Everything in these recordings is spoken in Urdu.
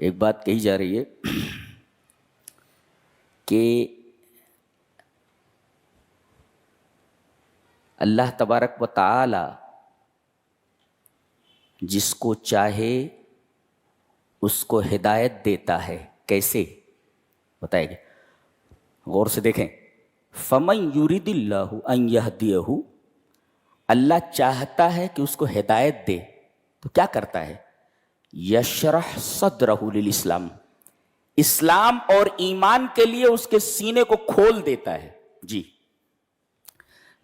ایک بات کہی جا رہی ہے کہ اللہ تبارک و تعالی جس کو چاہے اس کو ہدایت دیتا ہے. کیسے بتائے گا؟ غور سے دیکھیں. فَمَن يُرِدِ اللَّهُ أَن يَهْدِيَهُ، اللہ چاہتا ہے کہ اس کو ہدایت دے تو کیا کرتا ہے؟ یشرح صدرہ للاسلام، اسلام اور ایمان کے لیے اس کے سینے کو کھول دیتا ہے. جی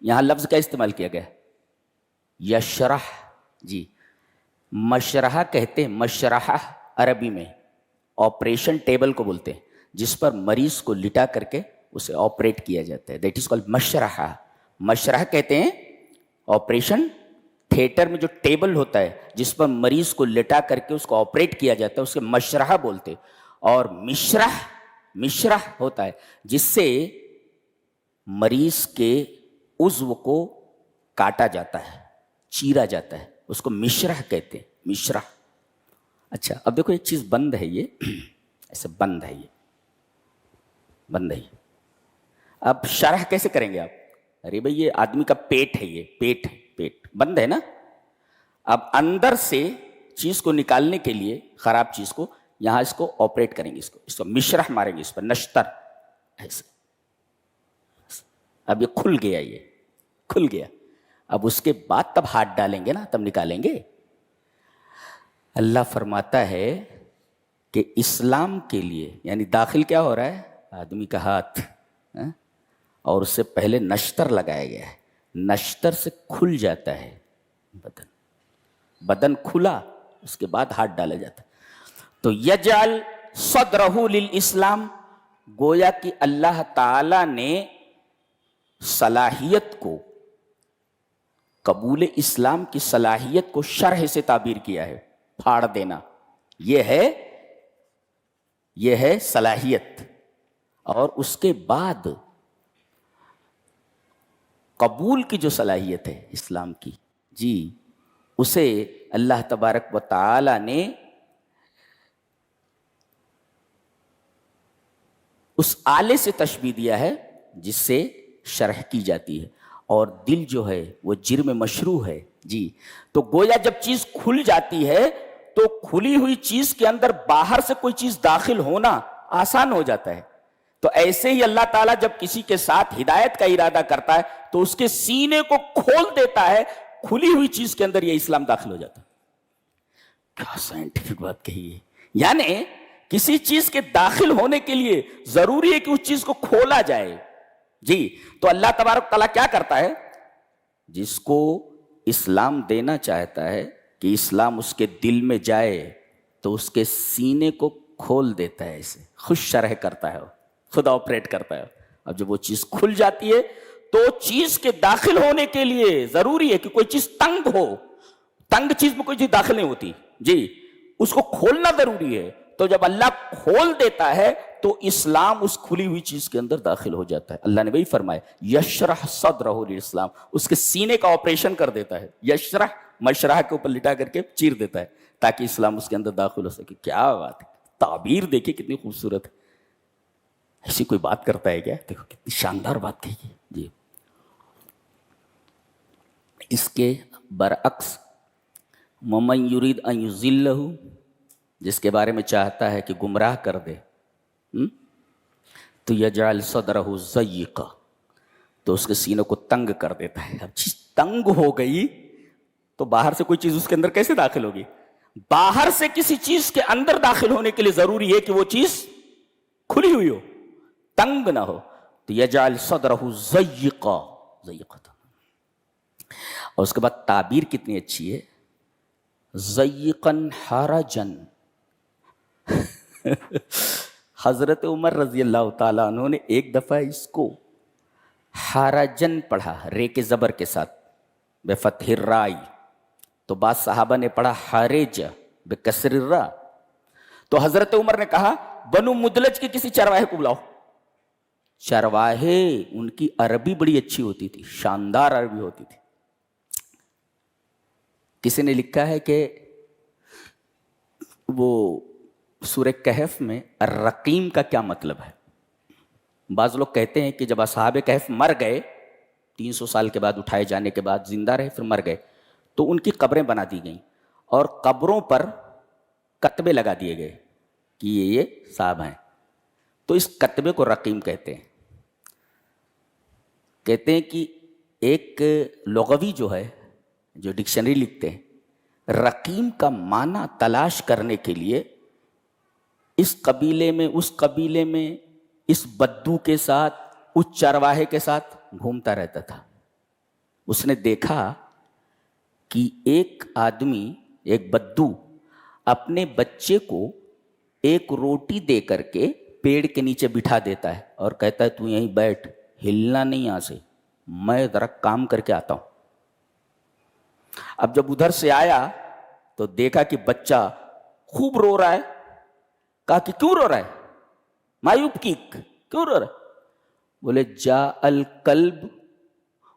یہاں لفظ کا استعمال کیا گیا یشرح. جی مشرحہ کہتے ہیں، مشرحہ عربی میں آپریشن ٹیبل کو بولتے ہیں جس پر مریض کو لٹا کر کے اسے آپریٹ کیا جاتا ہے. That is called مشرحہ. مشرحہ کہتے ہیں آپریشن تھیٹر میں جو ٹیبل ہوتا ہے جس پر مریض کو لٹا کر کے اس کو آپریٹ کیا جاتا ہے اسے مشرحہ بولتے. اور مشرح ہوتا ہے جس سے مریض کے عضو کو کاٹا جاتا ہے، چیرا جاتا ہے، اس کو مشرح کہتے ہیں. مشرح. اچھا اب دیکھو ایک چیز بند ہے، یہ ایسے بند ہے، یہ بند ہے. اب شرح کیسے کریں گے آپ؟ ارے بھائی یہ آدمی کا پیٹ ہے، یہ پیٹ بند ہے نا. اب اندر سے چیز کو نکالنے کے لیے، خراب چیز کو، یہاں اس کو آپریٹ کریں گے، اس کو مشرح ماریں گے، اس پر نشتر ایسے. اب یہ کھل گیا، یہ کھل گیا. اب اس کے بعد تب ہاتھ ڈالیں گے نا، تب نکالیں گے. اللہ فرماتا ہے کہ اسلام کے لیے یعنی داخل کیا ہو رہا ہے؟ آدمی کا ہاتھ، اور اس سے پہلے نشتر لگایا گیا ہے. نشتر سے کھل جاتا ہے بدن کھلا، اس کے بعد ہاتھ ڈالا جاتا ہے. تو یجعل صدرہ للاسلام، گویا کہ اللہ تعالی نے صلاحیت کو، قبول اسلام کی صلاحیت کو شرح سے تعبیر کیا ہے، پھاڑ دینا. یہ ہے صلاحیت. اور اس کے بعد قبول کی جو صلاحیت ہے اسلام کی، جی اسے اللہ تبارک و تعالی نے اس آلے سے تشبیہ دیا ہے جس سے شرح کی جاتی ہے. اور دل جو ہے وہ جرم مشروع ہے. جی تو گویا جب چیز کھل جاتی ہے تو کھلی ہوئی چیز کے اندر باہر سے کوئی چیز داخل ہونا آسان ہو جاتا ہے. تو ایسے ہی اللہ تعالیٰ جب کسی کے ساتھ ہدایت کا ارادہ کرتا ہے تو اس کے سینے کو کھول دیتا ہے، کھلی ہوئی چیز کے اندر یہ اسلام داخل ہو جاتا ہے. کیا سائنٹیفک بات کہی ہے. یعنی کسی چیز کے داخل ہونے کے لیے ضروری ہے کہ اس چیز کو کھولا جائے. جی تو اللہ تبارک تعالیٰ کیا کرتا ہے؟ جس کو اسلام دینا چاہتا ہے کہ اسلام اس کے دل میں جائے تو اس کے سینے کو کھول دیتا ہے، اسے خوش شرح کرتا ہے، خود آپریٹ کرتا ہے. اب جب وہ چیز کھل جاتی ہے تو چیز کے داخل ہونے کے لیے ضروری ہے کہ کوئی چیز تنگ ہو. تنگ چیز میں کوئی چیز داخل نہیں ہوتی. جی اس کو کھولنا ضروری ہے. تو جب اللہ کھول دیتا ہے تو اسلام اس کھلی ہوئی چیز کے اندر داخل ہو جاتا ہے. اللہ نے وہی فرمایا یشرح صدرہ للاسلام، اس کے سینے کا آپریشن کر دیتا ہے. یشرح مشرح کے اوپر لٹا کر کے چیر دیتا ہے تاکہ اسلام اس کے اندر داخل ہو سکے. کیا بات ہے، تعبیر دیکھیں کتنی خوبصورت ہے. ایسی کوئی بات کرتا ہے کیا؟ دیکھو کتنی شاندار بات کہی ہے. جی اس کے برعکس وَمَن يُرِدْ أَن يُضِلَّهُ، جس کے بارے میں چاہتا ہے کہ گمراہ کر دے، تو یجعل صدرہ ضیقا، تو اس کے سینوں کو تنگ کر دیتا ہے. اب چیز تنگ ہو گئی تو باہر سے کوئی چیز اس کے اندر کیسے داخل ہوگی؟ باہر سے کسی چیز کے اندر داخل ہونے کے لیے ضروری ہے کہ وہ چیز کھلی ہوئی ہو، تنگ نہ ہو. تو یجعل صدرہ ضیقا. اور اس کے بعد تعبیر کتنی اچھی ہے، ضیقاً حرجاً. حضرت عمر رضی اللہ تعالیٰ عنہ نے ایک دفعہ اس کو حرجن پڑھا، رے کے زبر کے ساتھ، بفتح الرائی. تو بعض صحابہ نے پڑھا حرج بکسر الراء. تو حضرت عمر نے کہا بنو مدلج کے کسی چرواہے کو بلاؤ. چرواہے ان کی عربی بڑی اچھی ہوتی تھی، شاندار عربی ہوتی تھی. کسی نے لکھا ہے کہ وہ سورہ کہف میں الرقیم کا کیا مطلب ہے؟ بعض لوگ کہتے ہیں کہ جب اصحاب کہف مر گئے 300 سال کے بعد اٹھائے جانے کے بعد زندہ رہے پھر مر گئے تو ان کی قبریں بنا دی گئیں اور قبروں پر کتبے لگا دیے گئے کہ یہ صاحب ہیں، تو اس کتبے کو رقیم کہتے ہیں۔ کہتے ہیں کہ ایک لغوی جو ہے جو ڈکشنری لکھتے ہیں، رقیم کا معنی تلاش کرنے کے لیے اس قبیلے میں اس قبیلے میں اس بدو کے ساتھ اس چرواہے کے ساتھ گھومتا رہتا تھا۔ اس نے دیکھا کہ ایک آدمی، ایک بدو اپنے بچے کو ایک روٹی دے کر کے پیڑ کے نیچے بٹھا دیتا ہے اور کہتا ہے تو یہیں بیٹھ، ہلنا نہیں یہاں سے، میں ذرا کام کر کے آتا ہوں۔ اب جب ادھر سے آیا تو دیکھا کہ بچہ خوب رو رہا ہے۔ کہا کہ کیوں رو رہا ہے؟ مایوب کی کیوں رو رہا ہے؟ بولے جاء الکلب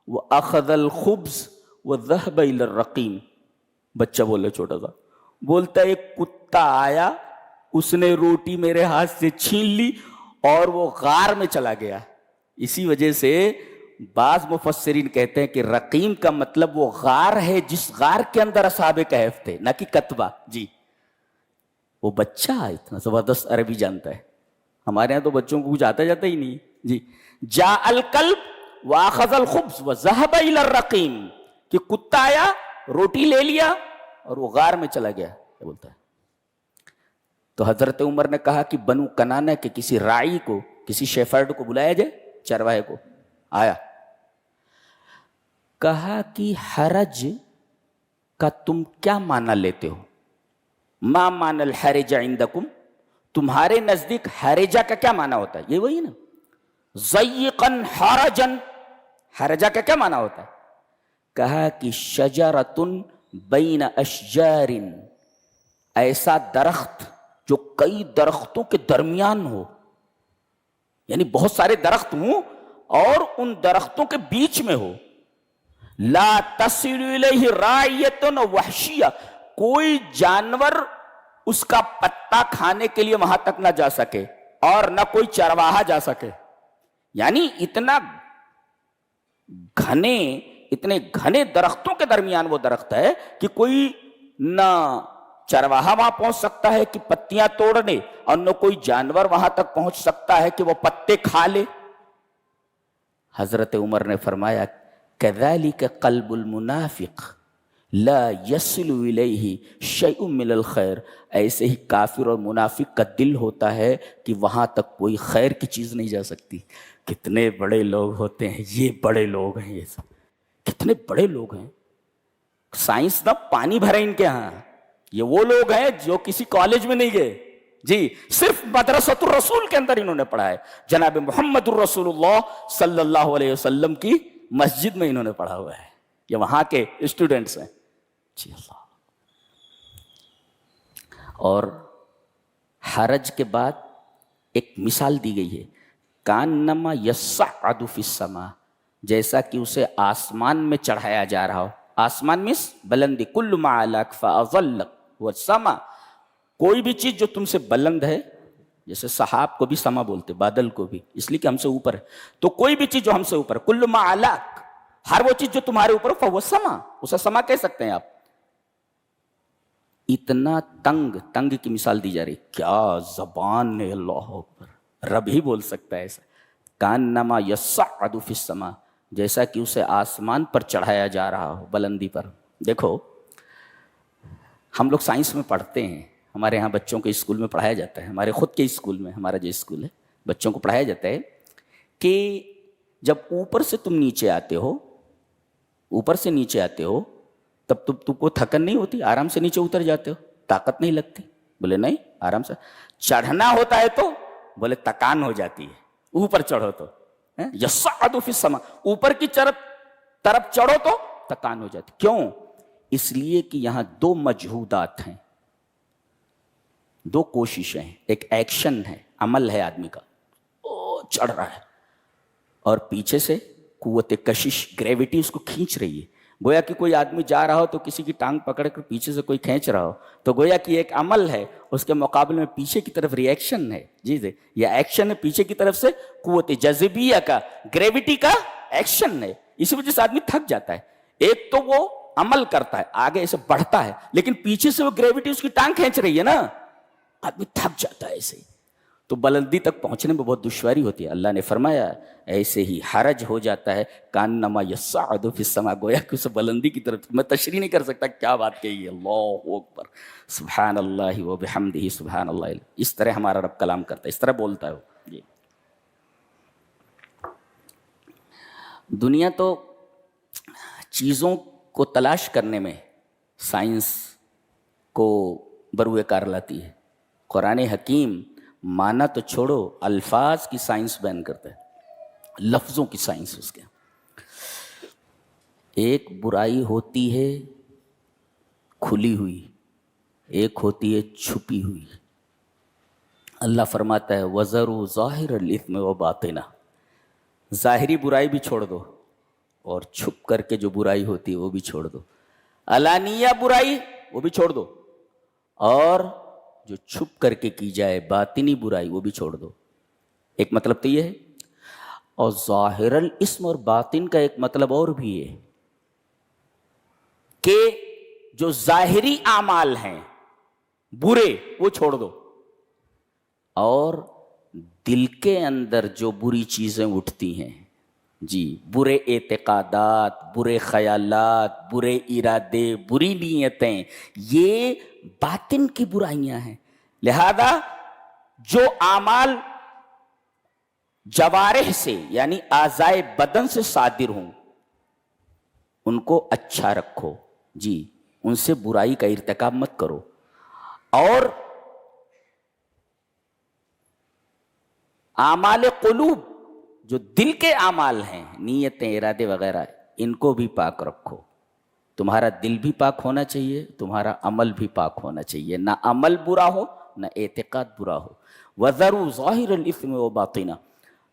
واخذ الخبز وذهب الى الرقیم۔ بچہ بولے چھوٹا سا، بولتا ہے ایک کتا آیا، اس نے روٹی میرے ہاتھ سے چھین لی اور وہ غار میں چلا گیا۔ اسی وجہ سے بعض مفسرین کہتے ہیں کہ رقیم کا مطلب وہ غار ہے جس غار کے اندر اصحاب کہف تھے، نہ کہ کتبہ۔ جی، وہ بچہ اتنا زبردست عربی جانتا ہے، ہمارے ہاں تو بچوں کو کچھ آتا جاتا ہی نہیں۔ جی، جاء الکلب واخذ الخبز وذهب الى الرقیم، کہ کتا آیا، روٹی لے لیا اور وہ غار میں چلا گیا۔ کیا بولتا ہے؟ تو حضرت عمر نے کہا کہ بنو کنانہ کے کسی راعی کو، کسی شیفرڈ کو بلایا جائے، چرواہے کو۔ آیا، کہا کہ حرج کا تم کیا معنی لیتے ہو؟ ما معنی الحرج عندکم، تمہارے نزدیک حرجہ کا کیا معنی ہوتا ہے؟ یہ وہی نا، ضیقاً حرجاً، حرجہ کا کیا معنی ہوتا ہے؟ کہا کہ شجرۃ بین اشجار، ایسا درخت جو کئی درختوں کے درمیان ہو، یعنی بہت سارے درخت ہوں اور ان درختوں کے بیچ میں ہو۔ لا تصل الیہ راعیۃ وحشیہ، کوئی جانور اس کا پتا کھانے کے لیے وہاں تک نہ جا سکے اور نہ کوئی چرواہا جا سکے۔ یعنی اتنے گھنے درختوں کے درمیان وہ درخت ہے کہ کوئی نہ چرواہا وہاں پہنچ سکتا ہے کہ پتیاں توڑنے، اور نہ کوئی جانور وہاں تک پہنچ سکتا ہے کہ وہ پتے کھا لے۔ حضرت عمر نے فرمایا کذالک قلب المنافق لا یصل الیہ شیء من الخیر، ایسے ہی کافر اور منافق کا دل ہوتا ہے کہ وہاں تک کوئی خیر کی چیز نہیں جا سکتی۔ کتنے بڑے لوگ ہوتے ہیں یہ، بڑے لوگ ہیں یہ سب، کتنے بڑے لوگ ہیں۔ سائنس نہ پانی بھرے ان کے ہاں، یہ وہ لوگ ہیں جو کسی کالج میں نہیں گئے، جی صرف مدرسۃ الرسول کے اندر انہوں نے پڑھا ہے، جناب محمد الرسول اللہ صلی اللہ علیہ وسلم کی مسجد میں انہوں نے پڑھا ہوا ہے، یہ وہاں کے اسٹوڈنٹس ہیں۔ جی اللہ۔ اور حرج کے بعد ایک مثال دی گئی ہے، کانما یصعد فی السماء، جیسا کہ اسے آسمان میں چڑھایا جا رہا ہو۔ آسمان مس بلندی، کل ما علاک فاظلک والسماء، کوئی بھی چیز جو تم سے بلند ہے، جیسے سحاب کو بھی سما بولتے، بادل کو بھی، اس لیے کہ ہم سے اوپر ہے، تو کوئی بھی چیز جو ہم سے اوپر، کل ما علاک، ہر وہ چیز جو تمہارے اوپر فہو سما، اسے سما کہہ سکتے ہیں آپ۔ اتنا تنگ کی مثال دی جا رہی، کیا زبان ہے، اللہ اکبر، رب ہی بول سکتا ہے ایسا۔ کانما یصعد فی السماء، جیسا کہ اسے آسمان پر چڑھایا جا رہا ہو، بلندی پر۔ دیکھو ہم لوگ سائنس میں پڑھتے ہیں، ہمارے ہاں بچوں کے اسکول میں پڑھایا جاتا ہے، ہمارے خود کے اسکول میں، ہمارا جو اسکول ہے بچوں کو پڑھایا جاتا ہے کہ جب اوپر سے تم نیچے آتے ہو، اوپر سے نیچے آتے ہو، تب تم کو تھکن نہیں ہوتی، آرام سے نیچے اتر جاتے ہو، طاقت نہیں لگتی؟ بولے نہیں، آرام سے۔ چڑھنا ہوتا ہے تو بولے تکان ہو جاتی ہے، اوپر چڑھو تو یصعد فی السماء، اوپر کی طرف چڑھو تو تکان ہو جاتی۔ کیوں؟ اس لیے کہ یہاں دو مجہودات ہیں، دو کوششیں ہیں، ایک ایکشن ہے، عمل ہے آدمی کا، چڑھ رہا ہے، اور پیچھے سے قوت کشش، گریوٹی اس کو کھینچ رہی ہے، گویا کہ کوئی آدمی جا رہا ہو تو کسی کی ٹانگ پکڑ کر پیچھے سے کوئی کھینچ رہا ہو تو گویا کہ ایک عمل ہے، اس کے مقابلے میں پیچھے کی طرف ری ایکشن ہے، جی یہ ایکشن ہے پیچھے کی طرف سے، قوت جاذبیہ کا، گریوٹی کا ایکشن ہے، اسی وجہ سے آدمی تھک جاتا ہے۔ ایک تو وہ عمل کرتا ہے، آگے ایسے بڑھتا ہے، لیکن پیچھے سے وہ گریوٹی اس کی ٹانگ کھینچ رہی ہے نا، آدمی تھک جاتا ہے ایسے، تو بلندی تک پہنچنے میں بہت دشواری ہوتی ہے۔ اللہ نے فرمایا ایسے ہی حرج ہو جاتا ہے، کانما یصعد فی السماء، گویا کہ اسے بلندی کی طرف، میں تشریح نہیں کر سکتا کیا بات کہی ہے، اللہ اکبر، سبحان اللہ و بحمدہ سبحان اللہ، اس طرح ہمارا رب کلام کرتا ہے، اس طرح بولتا ہے وہ۔ جی دنیا تو چیزوں کو تلاش کرنے میں سائنس کو بروئے کار لاتی ہے، قرآن حکیم مانا تو چھوڑو، الفاظ کی سائنس بیان کرتا ہے، لفظوں کی سائنس اس کے۔ ایک برائی ہوتی ہے کھلی ہوئی، ایک ہوتی ہے چھپی ہوئی۔ اللہ فرماتا ہے وَذَرُوا ظَاهِرَ الْإِثْمِ وَبَاطِنَهُ، ظاہری برائی بھی چھوڑ دو اور چھپ کر کے جو برائی ہوتی ہے وہ بھی چھوڑ دو، علانیہ برائی وہ بھی چھوڑ دو، اور جو چھپ کر کے کی جائے باطنی برائی وہ بھی چھوڑ دو۔ ایک مطلب تو یہ ہے، اور ظاہر الاسم اور باطن کا ایک مطلب اور بھی ہے کہ جو ظاہری اعمال ہیں برے وہ چھوڑ دو، اور دل کے اندر جو بری چیزیں اٹھتی ہیں، جی برے اعتقادات، برے خیالات، برے ارادے، بری نیتیں، یہ باطن کی برائیاں ہیں۔ لہذا جو اعمال جوارح سے یعنی اعضائے بدن سے صادر ہوں ان کو اچھا رکھو، جی ان سے برائی کا ارتکاب مت کرو، اور اعمال قلوب جو دل کے اعمال ہیں، نیتیں، ارادے وغیرہ، ان کو بھی پاک رکھو۔ تمہارا دل بھی پاک ہونا چاہیے، تمہارا عمل بھی پاک ہونا چاہیے، نہ عمل برا ہو نہ اعتقاد برا ہو۔ وَذَرُوا ظَاهِرَ الْإِثْمِ وَبَاطِنَهُ،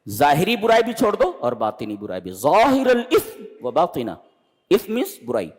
ظاہری برائی بھی چھوڑ دو اور باطنی برائی بھی۔ ظاہر الاسم و باطنہ، اسم means برائی،